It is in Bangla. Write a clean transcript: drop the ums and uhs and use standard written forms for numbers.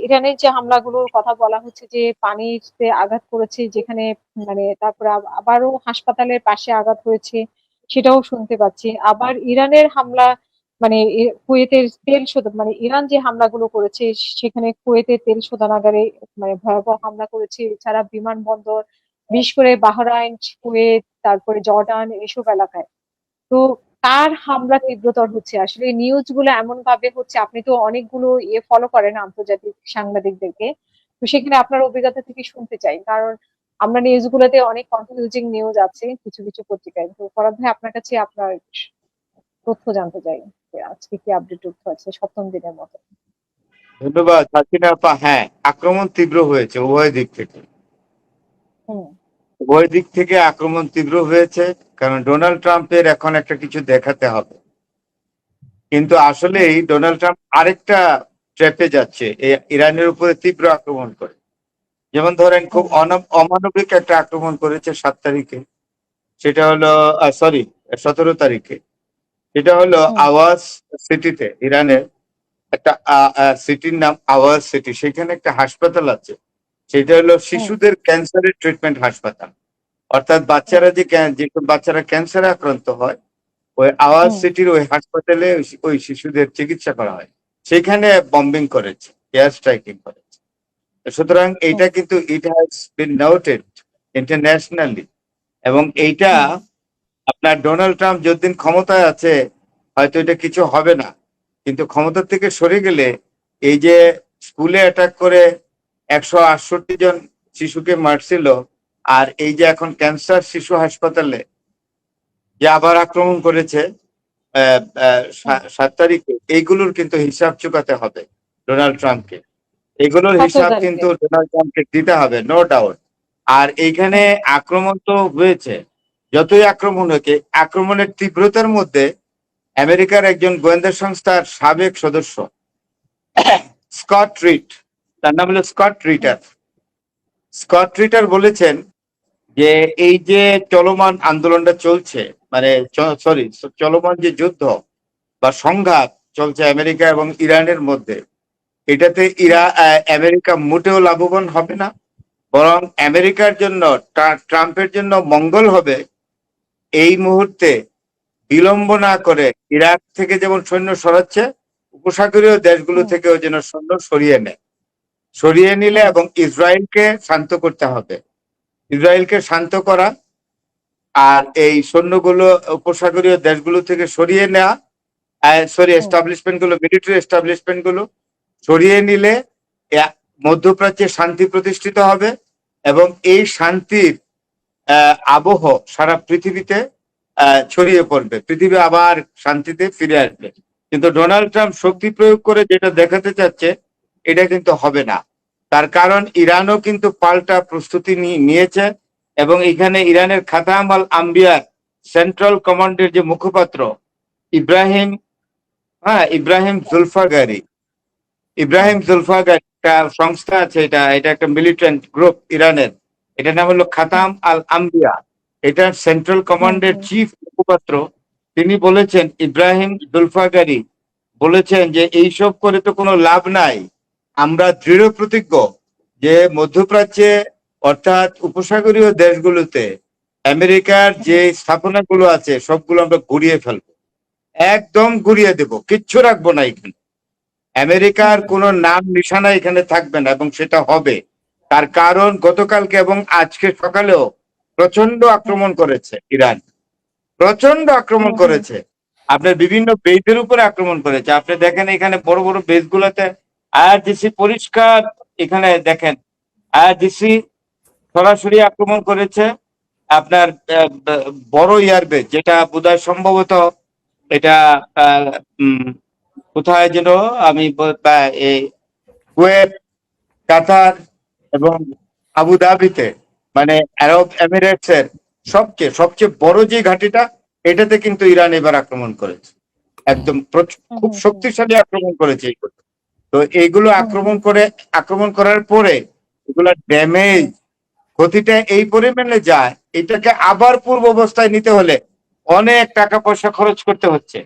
ইরানের যে হামলাগুলোর কথা বলা হচ্ছে যে পানিতে আঘাত করেছে যেখানে, মানে তারপরে আবারও হাসপাতালের পাশে আঘাত হয়েছে, সেটাও শুনতে পাচ্ছি। আবার ইরানের হামলা, মানে কুয়েতের তেল শোধন, মানে ইরান যে হামলাগুলো করেছে সেখানে কুয়েতের তেল শোধনাগারে মানে ভয়াবহ হামলা করেছে। এছাড়া বিমানবন্দর, বিশেষ করে বাহরাইন, কুয়েত, তারপরে জর্ডান, এসব এলাকায়। তো তার হামলা তীব্রতর হচ্ছে। আসলে নিউজ গুলো এমন ভাবে হচ্ছে, আপনি তো অনেকগুলো ফলো করেন আন্তর্জাতিক সাংবাদিকদেরকে, তো সেখানে আপনার অভিজ্ঞতা থেকে শুনতে চাই, কারণ আমরা নিউজ গুলোতে অনেক কনফিউজিং নিউজ আছে কিছু কিছু পত্রিকায়। তো ফরাদ ভাই, আপনার কাছে আপনার তথ্য জানতে চাই যে আজকে কি আপডেট তথ্য আছে সপ্তম দিনের মতো। ধন্যবাদ হাসিনা আপা। হ্যাঁ, আক্রমণ তীব্র হয়েছে উভয় দিক থেকে। হুম। উভয় দিক থেকে আক্রমণ তীব্র হয়েছে, কারণ ডোনাল্ড ট্রাম্পের এখন একটা কিছু দেখাতে হবে। কিন্তু হুম। আসলেই ডোনাল্ড ট্রাম্প আরেকটা ট্র্যাপে যাচ্ছে ইরানের উপরে তীব্র আক্রমণ করে। যেমন ধরেন, খুব হুম। অমানবিক একটা আক্রমণ করেছে 7 তারিখে। সেটা হলো, সরি, 17 তারিখে। সেটা হলো হুম। আওয়াজ সিটিতে, ইরানের একটা সিটির নাম আওয়াজ সিটি। সেখানে একটা হাসপাতাল আছে, সেটা হলো হুম। শিশুদের ক্যান্সারের ট্রিটমেন্ট হাসপাতাল। অর্থাৎ হুম। বাচ্চারা যেসব বাচ্চারা ক্যান্সারে আক্রান্ত হয়, ওই আওয়াজ হুম। সিটির ওই হাসপাতালে ওই শিশুদের চিকিৎসা করা হয়। সেখানে বম্বিং করেছে, এয়ার স্ট্রাইকিং করেছে। সুতরাং হুম। এইটা কিন্তু it has been noted internationally. এবং এইটা হুম। আপনার ডোনাল্ড ট্রাম্প যতদিন ক্ষমতায় আছে হয়তো এটা কিছু হবে না, কিন্তু ক্ষমতা থেকে সরে গেলে এই যে স্কুলে অ্যাটাক করে 168 জন শিশুকে মারছিল, আর এই যে এখন ক্যান্সার শিশু হাসপাতালে যে আবার আক্রমণ করেছে আহ, আহ, হুম। 7 তারিখে, এইগুলোর কিন্তু হিসাব চুকাতে হবে ডোনাল্ড ট্রাম্পকে। এগুলোর 17 হিসাব তারিখে কিন্তু ডোনাল্ড ট্রাম্পকে দিতে হবে, নো ডাউট। আর এইখানে হুম। আক্রমণ তো হয়েছে। যতই আক্রমণ হয়েছে, আক্রমণের তীব্রতার মধ্যে আমেরিকার একজন গোয়েন্দা সংস্থার সাবেক সদস্য স্কট রিড, তার নাম হলো স্কট হুম। রিটার। স্কট রিটার হুম। বলেছেন যে এই যে চলমান আন্দোলনটা চলছে, মানে সরি, চলমান যে যুদ্ধ বা সংঘাত চলছে আমেরিকা এবং ইরানের মধ্যে, এটাতে হুম। আমেরিকা মোটেও লাভবান হবে না। বরং আমেরিকার জন্য, ট্রাম্পের জন্য মঙ্গল হবে এই মুহূর্তে বিলম্ব না করে ইরাক থেকে যেমন সৈন্য সরাচ্ছে, উপসাগরীয় দেশগুলো হুম। থেকেও যেন সৈন্য সরিয়ে নেয়। সরিয়ে নিলে হুম। এবং ইসরায়েলকে শান্ত করতে হবে। ইসরায়েলকে শান্ত করা আর এই সৈন্যগুলো উপসাগরীয় দেশগুলো থেকে সরিয়ে নেওয়া, সরি, হুম। এস্টাবলিশমেন্ট গুলো, মিলিটারি এস্টাবলিশমেন্ট গুলো সরিয়ে নিলে মধ্যপ্রাচ্যে শান্তি প্রতিষ্ঠিত হবে। এবং এই শান্তির আবহ সারা পৃথিবীতে ছড়িয়ে পড়বে, পৃথিবী আবার শান্তিতে ফিরে আসবে। কিন্তু ডোনাল্ড ট্রাম্প হুম। শক্তি প্রয়োগ করে যেটা দেখাতে চাচ্ছে, এটা কিন্তু হবে না। তার কারণ ইরানও কিন্তু পাল্টা প্রস্তুতি নিয়েছে। এবং এখানে ইরানের খাতাম আল আম্বিয়ার সেন্ট্রাল কমান্ডের যে মুখপাত্র ইব্রাহিম, হ্যাঁ, হুম। ইব্রাহিম জুলফাগারি একটা সংস্থা আছে, এটা এটা একটা মিলিটেন্ট গ্রুপ ইরানের। এটার নাম হলো হুম। খাতাম আল আম্বিয়া। এটার সেন্ট্রাল হুম। কমান্ডের হুম। চিফ মুখপাত্র, তিনি বলেছেন, ইব্রাহিম জুলফাগারি বলেছেন যে এইসব করে তো কোনো লাভ নাই। আমরা দৃঢ় প্রতিজ্ঞ যে মধ্যপ্রাচ্যে, অর্থাৎ উপসাগরীয় দেশগুলোতে আমেরিকার হুম। যে স্থাপনাগুলো আছে সবগুলো আমরা গুড়িয়ে ফেলবো, একদম গুড়িয়ে দেব, কিচ্ছু রাখবো না এখানে। আমেরিকার হুম। কোনো নাম নিশানা এখানে থাকবে না, এবং সেটা হবে। তার কারণ গতকালকে এবং আজকে সকালেও প্রচন্ড হুম। আক্রমণ করেছে ইরান, প্রচন্ড আক্রমণ হুম। হুম। করেছে। আপনার বিভিন্ন বেসের উপরে আক্রমণ করেছে। আপনি দেখেন এখানে বড় বড় বেস গুলোতে আইআরজিসি পরিষ্কার, এখানে দেখেন আইআরজিসি সরাসরি আক্রমণ করেছে। আপনার বড় এয়ারবেস, যেটা বোধহয় সম্ভবত এটা আহ, উম, কোথায় যেন, আমি এই কুয়েত, কাতার এবং আবুধাবিতে, মানে আরব এমিরেটস এর সবচেয়ে সবচেয়ে বড় যে ঘাঁটিটা, এটাতে কিন্তু ইরান এবার আক্রমণ করেছে। একদম হুম। খুব হুম। হুম। শক্তিশালী আক্রমণ করেছে এইগুলো। তো এইগুলো হুম। হুম। আক্রমণ করার পরে এগুলা ড্যামেজ, হুম। ক্ষতিটা এই পরিমাণে যায়, এটাকে আবার পূর্ব অবস্থায় নিতে হলে অনেক টাকা পয়সা খরচ করতে হচ্ছে।